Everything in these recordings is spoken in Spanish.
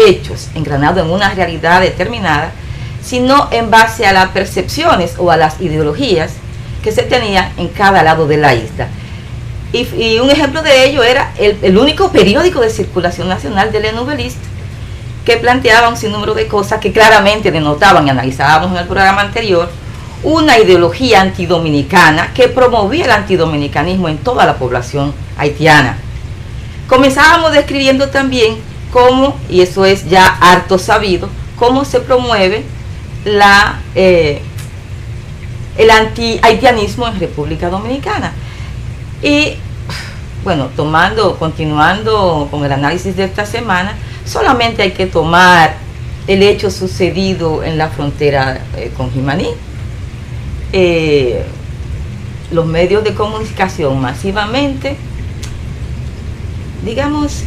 hechos engranados en una realidad determinada, sino en base a las percepciones o a las ideologías que se tenían en cada lado de la isla. Y un ejemplo de ello era el único periódico de circulación nacional de Le Nouvelliste, que planteaba un sinnúmero de cosas que claramente denotaban, y analizábamos en el programa anterior, una ideología antidominicana que promovía el antidominicanismo en toda la población haitiana. Comenzábamos describiendo también cómo, y eso es ya harto sabido, cómo se promueve el anti-haitianismo en República Dominicana. Y bueno, continuando con el análisis de esta semana, solamente hay que tomar el hecho sucedido en la frontera con Jimaní. Los medios de comunicación masivamente, digamos,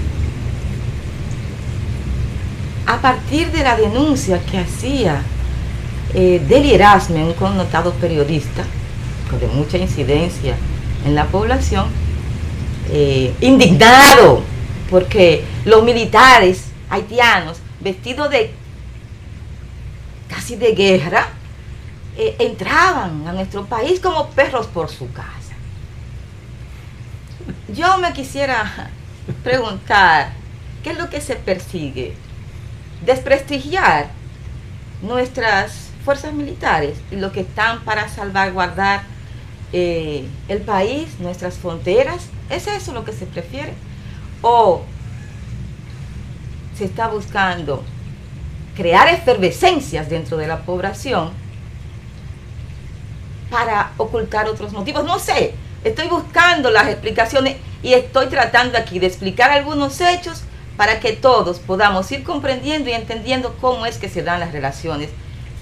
a partir de la denuncia que hacía Deli Erasme, un connotado periodista de mucha incidencia en la población, indignado porque los militares haitianos vestidos de casi de guerra entraban a nuestro país como perros por su casa. Yo me quisiera preguntar, ¿qué es lo que se persigue? Desprestigiar nuestras fuerzas militares y lo que están para salvaguardar el país, nuestras fronteras. ¿Es eso lo que se prefiere? ¿O se está buscando crear efervescencias dentro de la población para ocultar otros motivos? No sé, estoy buscando las explicaciones y estoy tratando aquí de explicar algunos hechos para que todos podamos ir comprendiendo y entendiendo cómo es que se dan las relaciones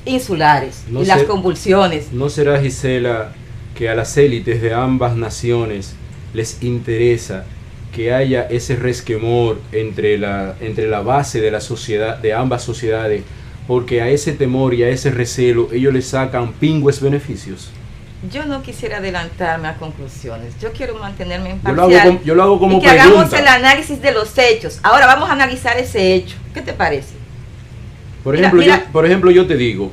insulares y las convulsiones. ¿No será, Gisela, que a las élites de ambas naciones les interesa que haya ese resquemor entre la base de la sociedad, de ambas sociedades, porque a ese temor y a ese recelo ellos le sacan pingües beneficios? Yo no quisiera adelantarme a conclusiones, yo quiero mantenerme imparcial. Yo lo hago como y que pregunta. Hagamos el análisis de los hechos. Ahora vamos a analizar ese hecho. ¿Qué te parece? Por ejemplo, yo te digo,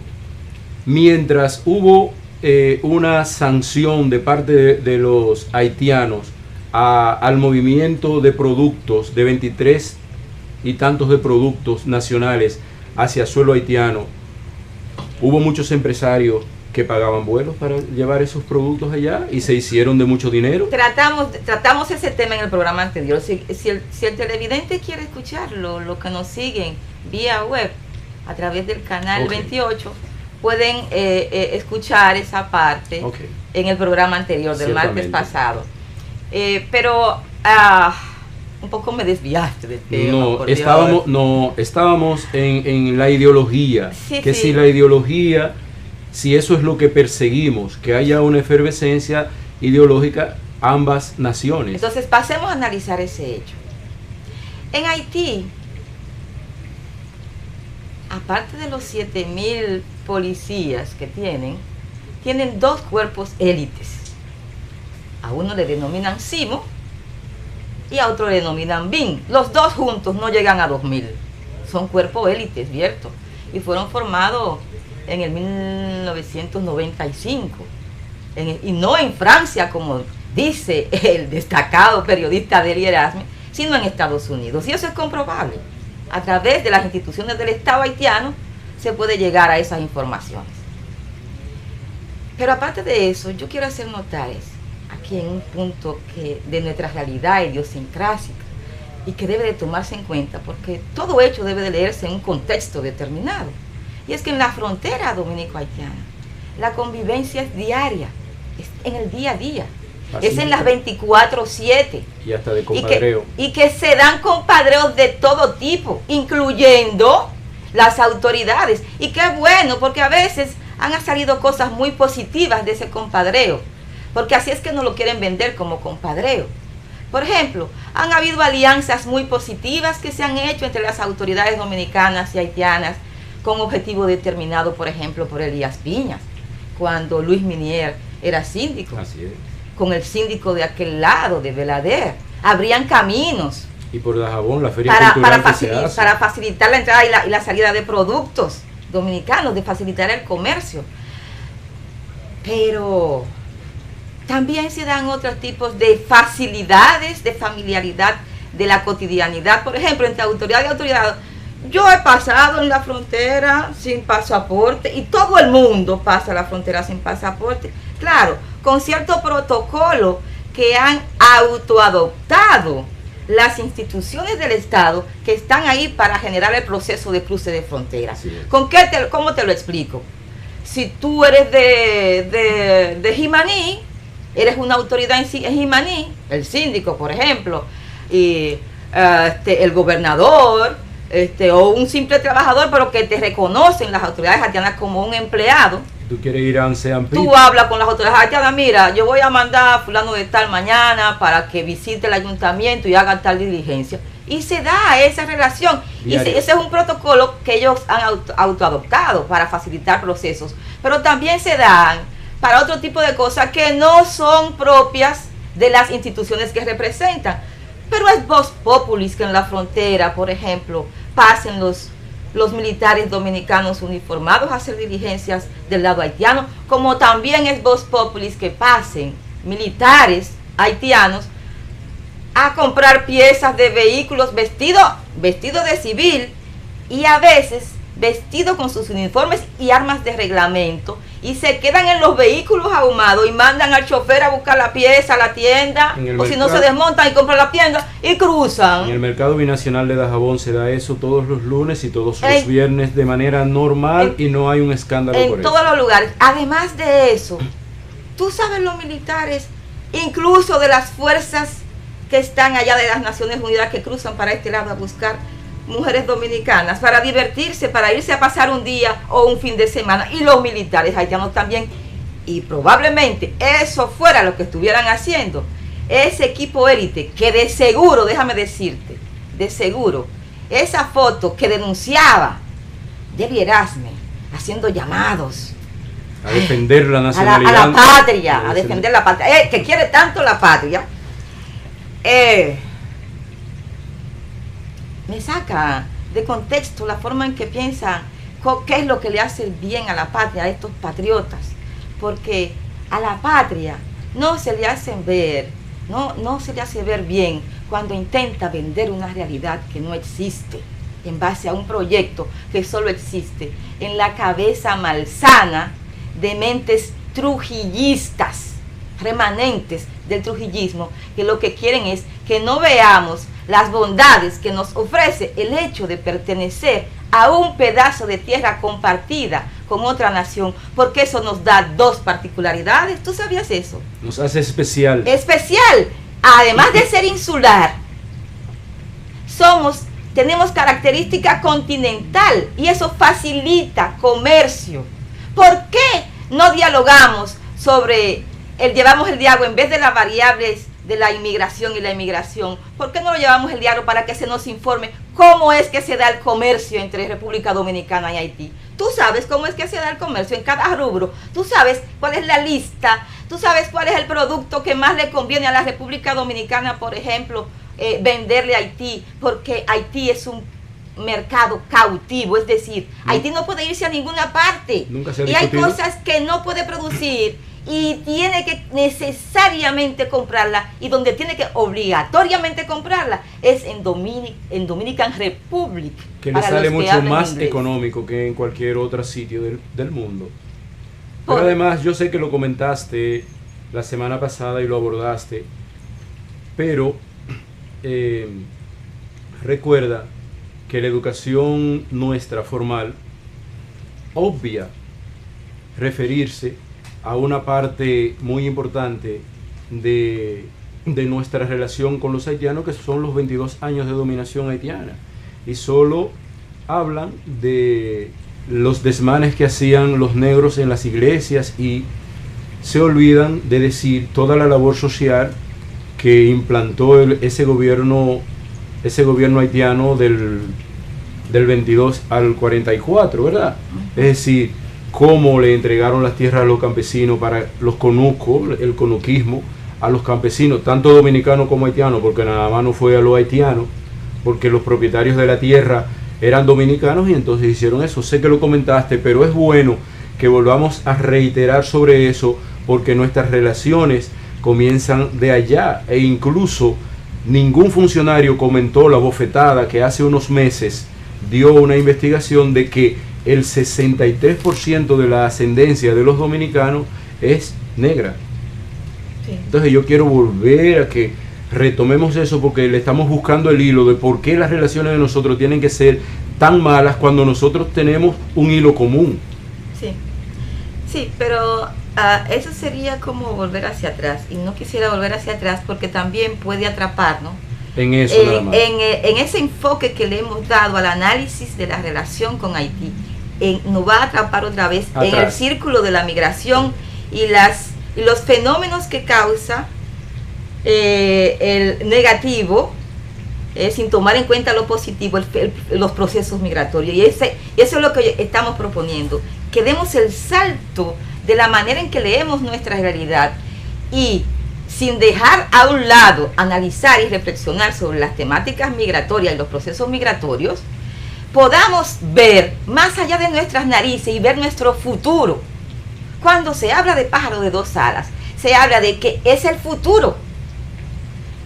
mientras hubo una sanción de parte de los haitianos al movimiento de productos, de 23 y tantos de productos nacionales hacia suelo haitiano, hubo muchos empresarios que pagaban vuelos para llevar esos productos allá y se hicieron de mucho dinero. Tratamos ese tema en el programa anterior. Si el televidente quiere escucharlo, los que nos siguen vía web a través del canal 28, pueden escuchar esa parte en el programa anterior del martes pasado. Pero un poco me desviaste del tema. Estábamos en la ideología, si la ideología, si eso es lo que perseguimos, que haya una efervescencia ideológica ambas naciones. Entonces pasemos a analizar ese hecho. En Haití, aparte de los 7.000 policías que tienen dos cuerpos élites. A uno le denominan CIMO y a otro le denominan BIN. Los dos juntos no llegan a 2.000. Son cuerpos élites, ¿cierto? Y fueron formados en el 1995. Y no en Francia, como dice el destacado periodista Deli Erasme, sino en Estados Unidos. Y eso es comprobable. A través de las instituciones del Estado haitiano se puede llegar a esas informaciones. Pero aparte de eso, yo quiero hacer notar aquí en un punto de nuestra realidad idiosincrásica y que debe de tomarse en cuenta, porque todo hecho debe de leerse en un contexto determinado. Y es que en la frontera dominico-haitiana la convivencia es diaria, es en el día a día. Así es en las 24/7. Y hasta de compadreo. Y que se dan compadreos de todo tipo, incluyendo las autoridades. Y qué bueno, porque a veces han salido cosas muy positivas de ese compadreo, porque así es que nos lo quieren vender como compadreo. Por ejemplo, han habido alianzas muy positivas que se han hecho entre las autoridades dominicanas y haitianas con objetivo determinado, por ejemplo, por Elías Piñas, cuando Luis Minier era síndico. Así es. Con el síndico de aquel lado, de Belader, abrían caminos Y por Dajabón, la feria cultural que se hace. Para facilitar la entrada y la salida de productos dominicanos, de facilitar el comercio. Pero también se dan otros tipos de facilidades, de familiaridad de la cotidianidad. Por ejemplo, entre autoridad y autoridad, yo he pasado en la frontera sin pasaporte y todo el mundo pasa la frontera sin pasaporte. Claro, con cierto protocolo que han autoadoptado las instituciones del Estado que están ahí para generar el proceso de cruce de fronteras. Sí. ¿Cómo te lo explico? Si tú eres de Jimaní, eres una autoridad en Jimaní, el síndico, por ejemplo, y el gobernador, o un simple trabajador, pero que te reconocen las autoridades haitianas como un empleado. Tú quieres ir a Anseampi. Tú hablas con las autoridades haitianas, mira, yo voy a mandar a fulano de tal mañana para que visite el ayuntamiento y haga tal diligencia. Y se da esa relación. Diario. Y ese es un protocolo que ellos han autoadoptado para facilitar procesos. Pero también se dan para otro tipo de cosas que no son propias de las instituciones que representan. Pero es vox populis que en la frontera, por ejemplo, pasen los militares dominicanos uniformados a hacer diligencias del lado haitiano, como también es vox populis que pasen militares haitianos a comprar piezas de vehículos vestidos de civil y a veces vestidos con sus uniformes y armas de reglamento, y se quedan en los vehículos ahumados y mandan al chofer a buscar la pieza a la tienda, o si no se desmontan y compran la tienda y cruzan. En el mercado binacional de Dajabón se da eso todos los lunes y todos los viernes de manera normal y no hay un escándalo por eso. En todos los lugares. Además de eso, tú sabes, los militares, incluso de las fuerzas que están allá de las Naciones Unidas, que cruzan para este lado a buscar mujeres dominicanas para divertirse, para irse a pasar un día o un fin de semana, y los militares haitianos también, y probablemente eso fuera lo que estuvieran haciendo ese equipo élite, que de seguro, déjame decirte, de seguro, esa foto que denunciaba Debbie Erasme haciendo llamados a defender la nacionalidad, a la patria, a defender la patria, que quiere tanto la patria, me saca de contexto la forma en que piensan qué es lo que le hace el bien a la patria, a estos patriotas, porque a la patria no se le hacen ver, no se le hace ver bien cuando intenta vender una realidad que no existe, en base a un proyecto que solo existe en la cabeza malsana de mentes trujillistas, remanentes del trujillismo, que lo que quieren es que no veamos las bondades que nos ofrece el hecho de pertenecer a un pedazo de tierra compartida con otra nación, porque eso nos da dos particularidades. ¿Tú sabías eso? Nos hace especial. Especial. Además de ser insular, tenemos característica continental, y eso facilita comercio. ¿Por qué no dialogamos sobre llevamos el diálogo en vez de las variables de la inmigración y la emigración? ¿Por qué no lo llevamos el diálogo para que se nos informe cómo es que se da el comercio entre República Dominicana y Haití? Tú sabes cómo es que se da el comercio en cada rubro, tú sabes cuál es la lista, tú sabes cuál es el producto que más le conviene a la República Dominicana, por ejemplo, venderle a Haití, porque Haití es un mercado cautivo, es decir, Haití no puede irse a ninguna parte, nunca se ha y hay discutido. cosas que no puede producir y tiene que necesariamente comprarla, y donde tiene que obligatoriamente comprarla es en Dominican Republic, que le sale mucho más económico que en cualquier otro sitio del mundo. Pero además, yo sé que lo comentaste la semana pasada y lo abordaste, pero recuerda que la educación nuestra formal obvia referirse a una parte muy importante de nuestra relación con los haitianos, que son los 22 años de dominación haitiana, y solo hablan de los desmanes que hacían los negros en las iglesias, y se olvidan de decir toda la labor social que implantó ese gobierno haitiano del 22 al 44, ¿verdad? Es decir, cómo le entregaron las tierras a los campesinos para los conucos, el conuquismo, a los campesinos, tanto dominicanos como haitianos, porque nada más no fue a los haitianos, porque los propietarios de la tierra eran dominicanos y entonces hicieron eso. Sé que lo comentaste, pero es bueno que volvamos a reiterar sobre eso, porque nuestras relaciones comienzan de allá, e incluso ningún funcionario comentó la bofetada que hace unos meses dio una investigación de que el 63% de la ascendencia de los dominicanos es negra. Sí. Entonces yo quiero volver a que retomemos eso, porque le estamos buscando el hilo de por qué las relaciones de nosotros tienen que ser tan malas cuando nosotros tenemos un hilo común. Sí, sí, pero eso sería como volver hacia atrás, y no quisiera volver hacia atrás porque también puede atraparnos en eso, nada más. En ese enfoque que le hemos dado al análisis de la relación con Haití. Nos va a atrapar otra vez atrás, en el círculo de la migración y los fenómenos que causa el negativo, sin tomar en cuenta lo positivo, los procesos migratorios. Y eso es lo que estamos proponiendo, que demos el salto de la manera en que leemos nuestra realidad, y sin dejar a un lado analizar y reflexionar sobre las temáticas migratorias y los procesos migratorios, podamos ver más allá de nuestras narices y ver nuestro futuro. Cuando se habla de pájaro de dos alas, se habla de que es el futuro.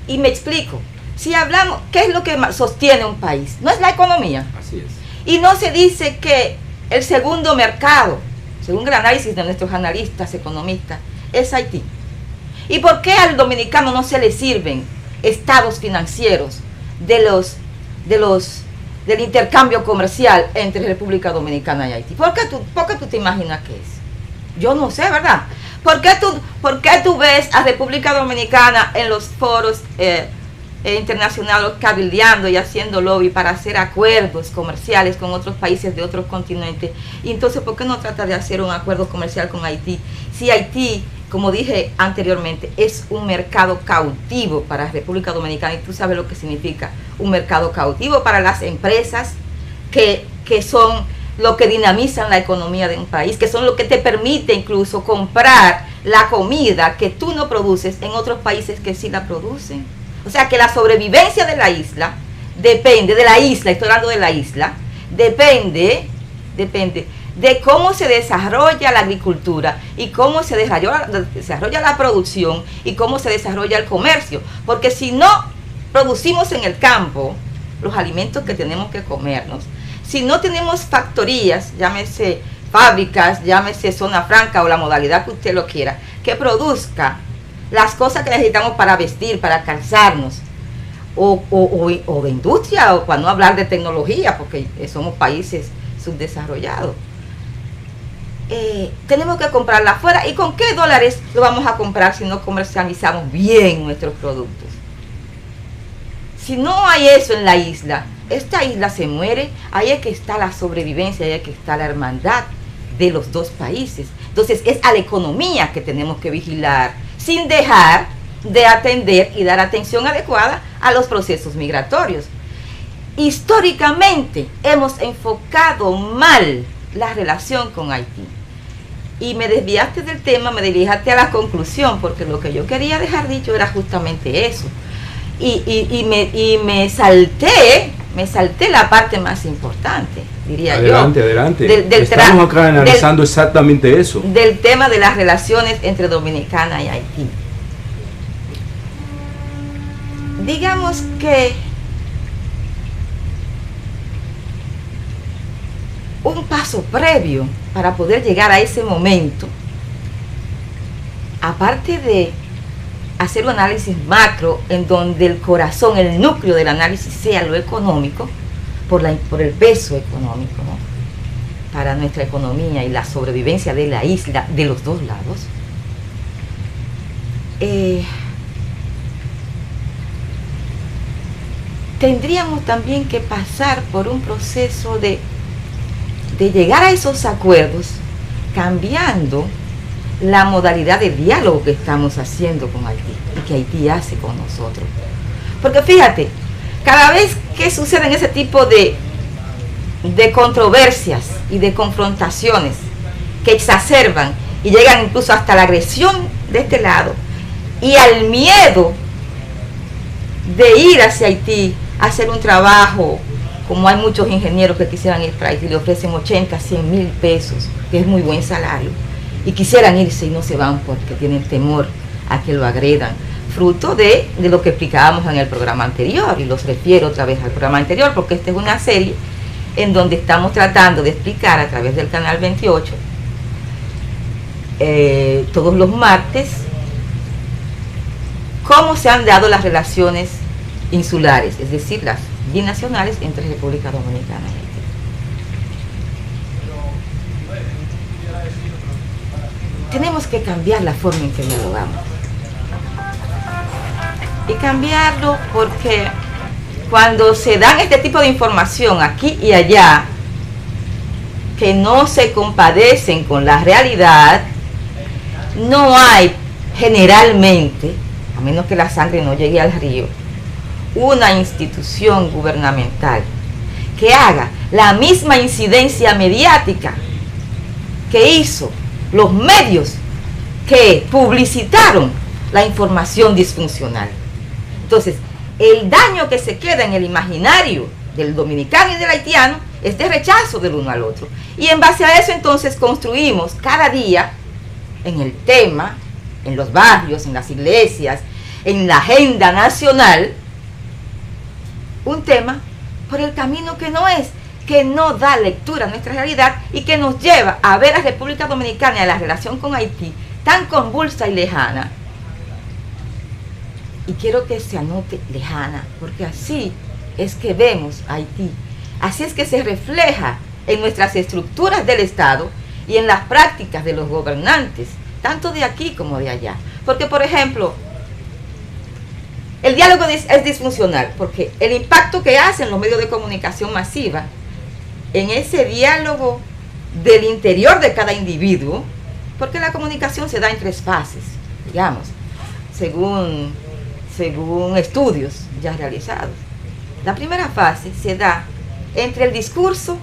Y me explico. Si hablamos, ¿qué es lo que sostiene un país? No es la economía. Así es. Y no se dice que el segundo mercado, según el análisis de nuestros analistas, economistas, es Haití. ¿Y por qué al dominicano no se le sirven estados financieros del intercambio comercial entre República Dominicana y Haití? ¿Por qué tú te imaginas que es? Yo no sé, ¿verdad? ¿Por qué tú ves a República Dominicana en los foros internacionales cabildeando y haciendo lobby para hacer acuerdos comerciales con otros países de otros continentes? Y entonces, ¿por qué no trata de hacer un acuerdo comercial con Haití? Si Haití, como dije anteriormente, es un mercado cautivo para República Dominicana, y tú sabes lo que significa un mercado cautivo para las empresas que son lo que dinamizan la economía de un país, que son lo que te permite incluso comprar la comida que tú no produces en otros países que sí la producen. O sea que la sobrevivencia de la isla depende, estoy hablando de la isla, depende de cómo se desarrolla la agricultura y cómo se desarrolla la producción y cómo se desarrolla el comercio. Porque si no producimos en el campo los alimentos que tenemos que comernos, si no tenemos factorías, llámese fábricas, llámese zona franca o la modalidad que usted lo quiera, que produzca las cosas que necesitamos para vestir, para calzarnos, o de industria, o para no hablar de tecnología, porque somos países subdesarrollados. Tenemos que comprarla afuera. ¿Y con qué dólares lo vamos a comprar si no comercializamos bien nuestros productos? Si no hay eso en la isla, esta isla se muere. Ahí es que está la sobrevivencia, ahí es que está la hermandad de los dos países. Entonces es a la economía que tenemos que vigilar, sin dejar de atender y dar atención adecuada a los procesos migratorios. Históricamente hemos enfocado mal la relación con Haití. Y me desviaste del tema, me dirijaste a la conclusión, porque lo que yo quería dejar dicho era justamente eso. Y me salté la parte más importante, diría yo. Adelante. Estamos acá analizando exactamente eso. Del tema de las relaciones entre Dominicana y Haití. Digamos que un paso previo para poder llegar a ese momento, aparte de hacer un análisis macro en donde el corazón, el núcleo del análisis sea lo económico, por el peso económico, ¿no?, para nuestra economía y la sobrevivencia de la isla de los dos lados, tendríamos también que pasar por un proceso de llegar a esos acuerdos, cambiando la modalidad de diálogo que estamos haciendo con Haití y que Haití hace con nosotros. Porque fíjate, cada vez que suceden ese tipo de controversias y de confrontaciones que exacerban y llegan incluso hasta la agresión de este lado y al miedo de ir hacia Haití hacer un trabajo, como hay muchos ingenieros que quisieran ir para Haití, le ofrecen 80, 100 mil pesos, que es muy buen salario, y quisieran irse y no se van porque tienen temor a que lo agredan, fruto de lo que explicábamos en el programa anterior, y los refiero otra vez al programa anterior, porque esta es una serie en donde estamos tratando de explicar a través del canal 28, todos los martes, cómo se han dado las relaciones insulares, es decir, las binacionales entre República Dominicana y Haití. Tenemos que cambiar la forma en que dialogamos. Y cambiarlo porque cuando se dan este tipo de información aquí y allá, que no se compadecen con la realidad, no hay generalmente, a menos que la sangre no llegue al río, una institución gubernamental que haga la misma incidencia mediática que hizo los medios que publicitaron la información disfuncional. Entonces, el daño que se queda en el imaginario del dominicano y del haitiano es de rechazo del uno al otro. Y en base a eso entonces construimos cada día en el tema, en los barrios, en las iglesias, en la agenda nacional, un tema por el camino que no es, que no da lectura a nuestra realidad y que nos lleva a ver a República Dominicana y a la relación con Haití tan convulsa y lejana. Y quiero que se anote lejana, porque así es que vemos a Haití, así es que se refleja en nuestras estructuras del Estado y en las prácticas de los gobernantes, tanto de aquí como de allá. Porque, por ejemplo, el diálogo es disfuncional, porque el impacto que hacen los medios de comunicación masiva en ese diálogo del interior de cada individuo, porque la comunicación se da en 3 fases, digamos, según estudios ya realizados. La primera fase se da entre el discurso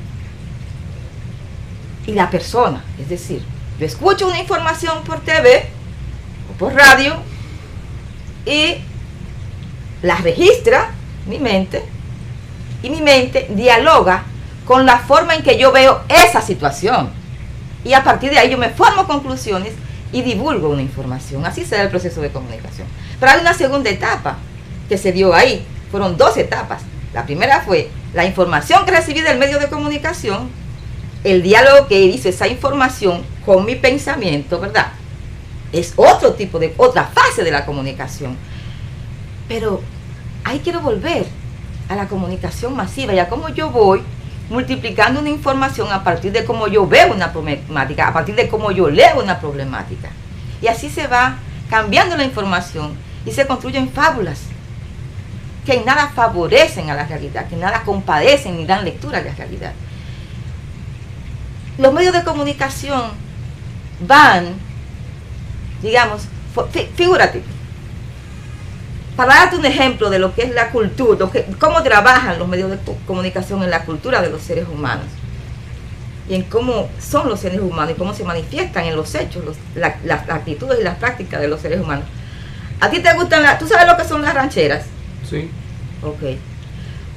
y la persona, es decir, yo escucho una información por TV o por radio y la registra mi mente, y mi mente dialoga con la forma en que yo veo esa situación, y a partir de ahí yo me formo conclusiones y divulgo una información. Así se da el proceso de comunicación. Pero hay una segunda etapa que se dio ahí. Fueron 2 etapas. La primera fue la información que recibí del medio de comunicación, el diálogo que hizo esa información con mi pensamiento, ¿verdad? Es otro tipo de, otra fase de la comunicación. Pero ahí quiero volver a la comunicación masiva y a cómo yo voy multiplicando una información a partir de cómo yo veo una problemática, a partir de cómo yo leo una problemática. Y así se va cambiando la información y se construyen fábulas que en nada favorecen a la realidad, que en nada compadecen ni dan lectura a la realidad. Los medios de comunicación van, digamos, figúrate, para darte un ejemplo de lo que es la cultura, cómo trabajan los medios de comunicación en la cultura de los seres humanos y en cómo son los seres humanos y cómo se manifiestan en los hechos, las actitudes y las prácticas de los seres humanos. ¿A ti te gustan tú sabes lo que son las rancheras? Sí. Ok.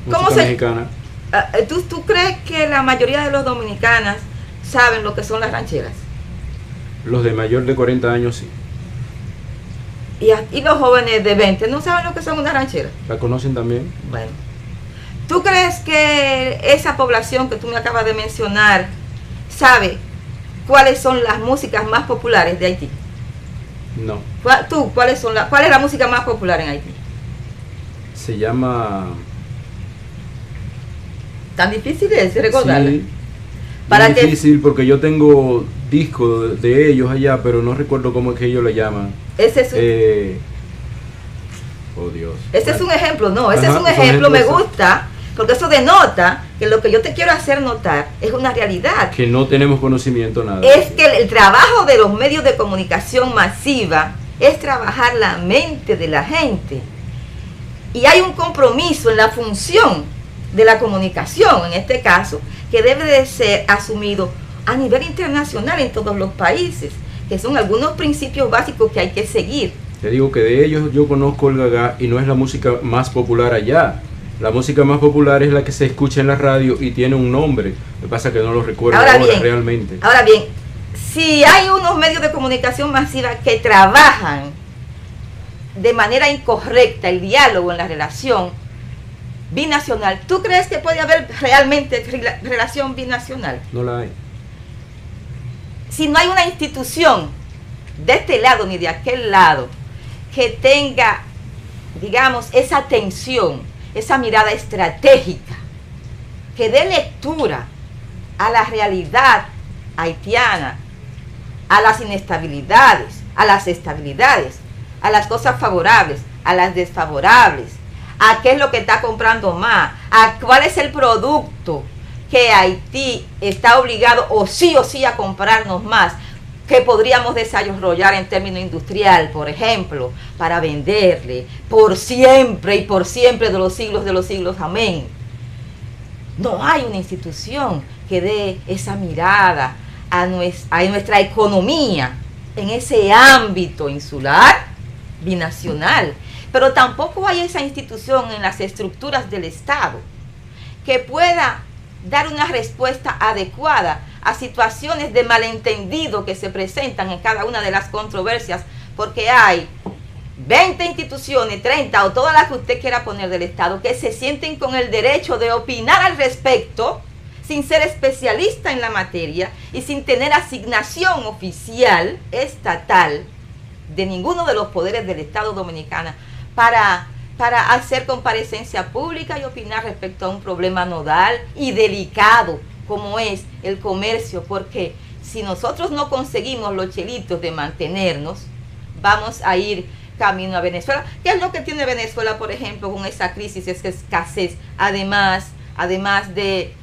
Música mexicana. ¿Tú crees que la mayoría de los dominicanos saben lo que son las rancheras? Los de mayor de 40 años sí. Y los jóvenes de 20 no saben lo que son una ranchera. ¿La conocen también? Bueno, ¿tú crees que esa población que tú me acabas de mencionar sabe cuáles son las músicas más populares de Haití? No. ¿Cuál es la música más popular en Haití? Se llama... ¿Tan difícil es recordarla? Sí, es difícil porque yo tengo discos de ellos allá, pero no recuerdo cómo es que ellos le llaman. Ese es oh Dios. Ese es un ejemplo, no, ese es un ejemplo, me gusta, porque eso denota que lo que yo te quiero hacer notar es una realidad. Que no tenemos conocimiento nada. Es que el trabajo de los medios de comunicación masiva es trabajar la mente de la gente. Y hay un compromiso en la función de la comunicación, en este caso, que debe de ser asumido a nivel internacional en todos los países, que son algunos principios básicos que hay que seguir. Te digo que de ellos yo conozco el gagá y no es la música más popular allá. La música más popular es la que se escucha en la radio y tiene un nombre. Lo que pasa es que no lo recuerdo ahora bien, realmente. Ahora bien, si hay unos medios de comunicación masiva que trabajan de manera incorrecta el diálogo en la relación binacional, ¿tú crees que puede haber realmente relación binacional? No la hay. Si no hay una institución de este lado ni de aquel lado que tenga, digamos, esa atención, esa mirada estratégica, que dé lectura a la realidad haitiana, a las inestabilidades, a las estabilidades, a las cosas favorables, a las desfavorables, a qué es lo que está comprando más, a cuál es el producto que Haití está obligado o sí a comprarnos más, que podríamos desarrollar en términos industrial, por ejemplo, para venderle por siempre y por siempre de los siglos, amén. No hay una institución que dé esa mirada a nuestra economía en ese ámbito insular, binacional, pero tampoco hay esa institución en las estructuras del Estado que pueda dar una respuesta adecuada a situaciones de malentendido que se presentan en cada una de las controversias, porque hay 20 instituciones, 30 o todas las que usted quiera poner del Estado que se sienten con el derecho de opinar al respecto sin ser especialista en la materia y sin tener asignación oficial estatal de ninguno de los poderes del Estado Dominicano para hacer comparecencia pública y opinar respecto a un problema nodal y delicado como es el comercio, porque si nosotros no conseguimos los chelitos de mantenernos, vamos a ir camino a Venezuela. ¿Qué es lo que tiene Venezuela, por ejemplo, con esa crisis, esa escasez? Además de,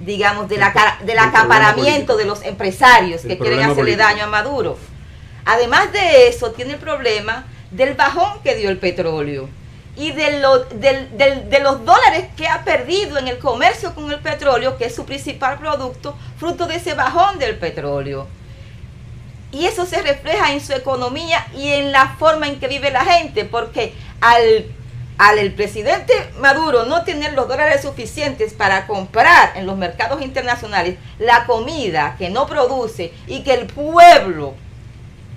digamos, del acaparamiento de los empresarios que quieren hacerle daño a Maduro. Además de eso, tiene el problema del bajón que dio el petróleo y de los dólares que ha perdido en el comercio con el petróleo, que es su principal producto, fruto de ese bajón del petróleo. Y eso se refleja en su economía y en la forma en que vive la gente, porque al el presidente Maduro no tener los dólares suficientes para comprar en los mercados internacionales la comida que no produce y que el pueblo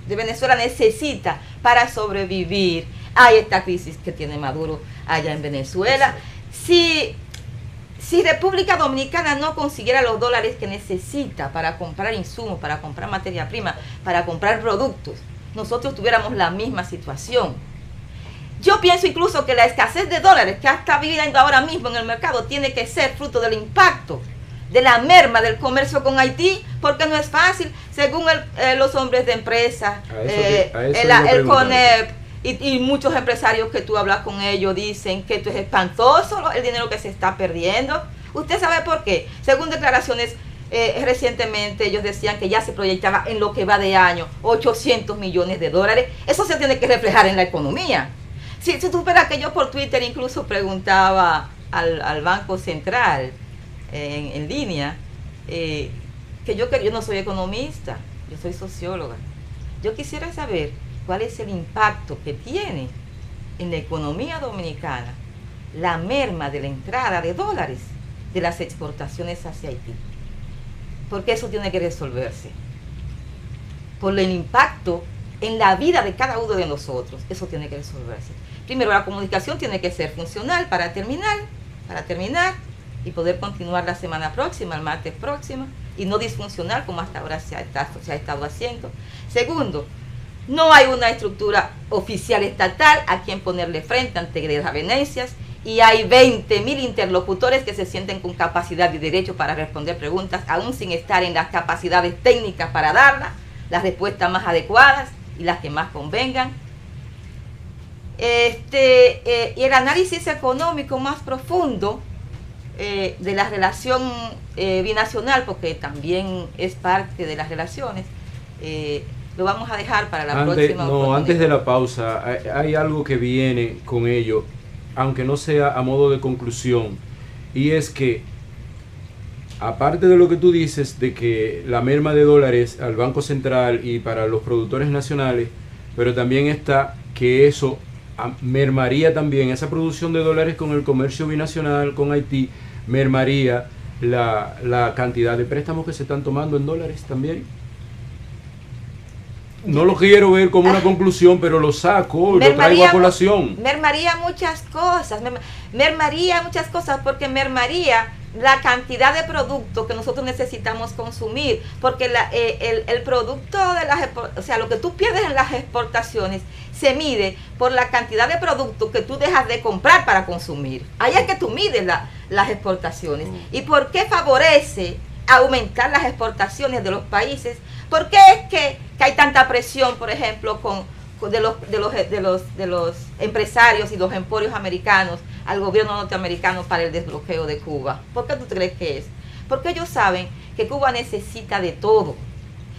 de Venezuela necesita para sobrevivir, hay esta crisis que tiene Maduro allá en Venezuela. Si República Dominicana no consiguiera los dólares que necesita para comprar insumos, para comprar materia prima, para comprar productos, nosotros tuviéramos la misma situación. Yo pienso incluso que la escasez de dólares que está viviendo ahora mismo en el mercado tiene que ser fruto del impacto de la merma del comercio con Haití, porque no es fácil, según los hombres de empresa, el CONEP y muchos empresarios que tú hablas con ellos dicen que esto es espantoso el dinero que se está perdiendo. ¿Usted sabe por qué? Según declaraciones recientemente, ellos decían que ya se proyectaba en lo que va de año 800 millones de dólares. Eso se tiene que reflejar en la economía. Si tú esperas que yo por Twitter incluso preguntaba al Banco Central en línea, que yo no soy economista, yo soy socióloga. Yo quisiera saber cuál es el impacto que tiene en la economía dominicana la merma de la entrada de dólares de las exportaciones hacia Haití. Porque eso tiene que resolverse. Por el impacto en la vida de cada uno de nosotros, eso tiene que resolverse. Primero, la comunicación tiene que ser funcional para terminar y poder continuar la semana próxima, el martes próximo, y no disfuncional como hasta ahora se ha estado haciendo. Segundo, no hay una estructura oficial estatal a quien ponerle frente ante desavenencias y hay 20.000 interlocutores que se sienten con capacidad y derecho para responder preguntas, aún sin estar en las capacidades técnicas para darlas, las respuestas más adecuadas y las que más convengan. Y el análisis económico más profundo de la relación binacional, porque también es parte de las relaciones, lo vamos a dejar para la próxima oportunidad. Antes de la pausa, hay algo que viene con ello, aunque no sea a modo de conclusión, y es que, aparte de lo que tú dices, de que la merma de dólares al Banco Central y para los productores nacionales, pero también está que eso mermaría también esa producción de dólares con el comercio binacional con Haití, mermaría la cantidad de préstamos que se están tomando en dólares también. No lo quiero ver como una conclusión, pero lo saco, lo traigo a colación. Mermaría muchas cosas, mermaría muchas cosas, porque mermaría la cantidad de productos que nosotros necesitamos consumir, porque el producto de o sea, lo que tú pierdes en las exportaciones se mide por la cantidad de productos que tú dejas de comprar para consumir. Ahí es que tú mides las exportaciones. ¿Y por qué favorece aumentar las exportaciones de los países? ¿Por qué es que hay tanta presión, por ejemplo, de los empresarios y los emporios americanos al gobierno norteamericano para el desbloqueo de Cuba? ¿Por qué tú crees que es? Porque ellos saben que Cuba necesita de todo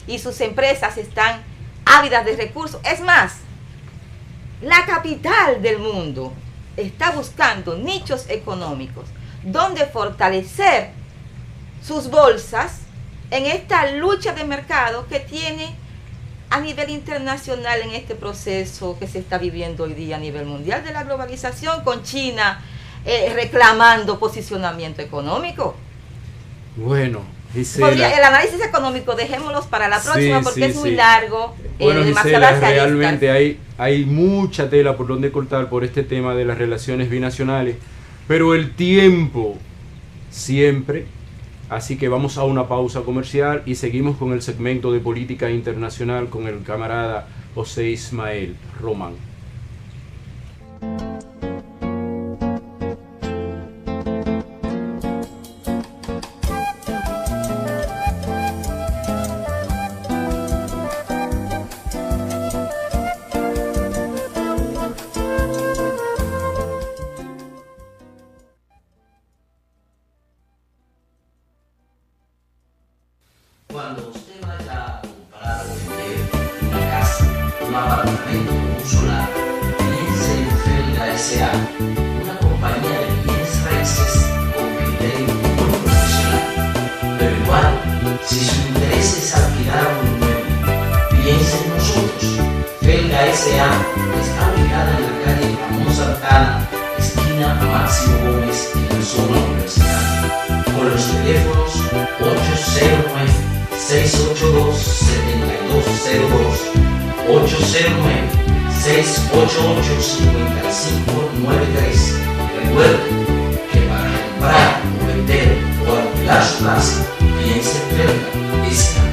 y sus empresas están ávidas de recursos. Es más, la capital del mundo está buscando nichos económicos donde fortalecer sus bolsas en esta lucha de mercado que tiene a nivel internacional en este proceso que se está viviendo hoy día a nivel mundial de la globalización, con China reclamando posicionamiento económico. Bueno, Gisela, el análisis económico dejémoslos para la próxima, porque es muy largo. Bueno, Gisela, realmente hay mucha tela por donde cortar por este tema de las relaciones binacionales, pero el tiempo siempre. Así que vamos a una pausa comercial y seguimos con el segmento de política internacional con el camarada José Ismael Román. Cuando usted vaya a comprar o vender una casa, un apartamento, un solar, piense en Felga S.A., una compañía de bienes raíces con criterio muy profesional. Pero igual, si su interés es alquilar un inmueble, piense en nosotros. Felga S.A. está ubicada en la calle Ramón Santana, esquina Máximo Gómez, en la zona universitaria, con los teléfonos 809-682-7202, 809-688-5593. Recuerde que para comprar o vender o alquilar su casa, piense en Felga S.A.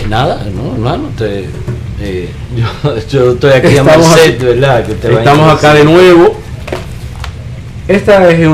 Nada, no, hermano, yo estoy aquí a Merced, ¿verdad? Que estamos acá de nuevo. Esta es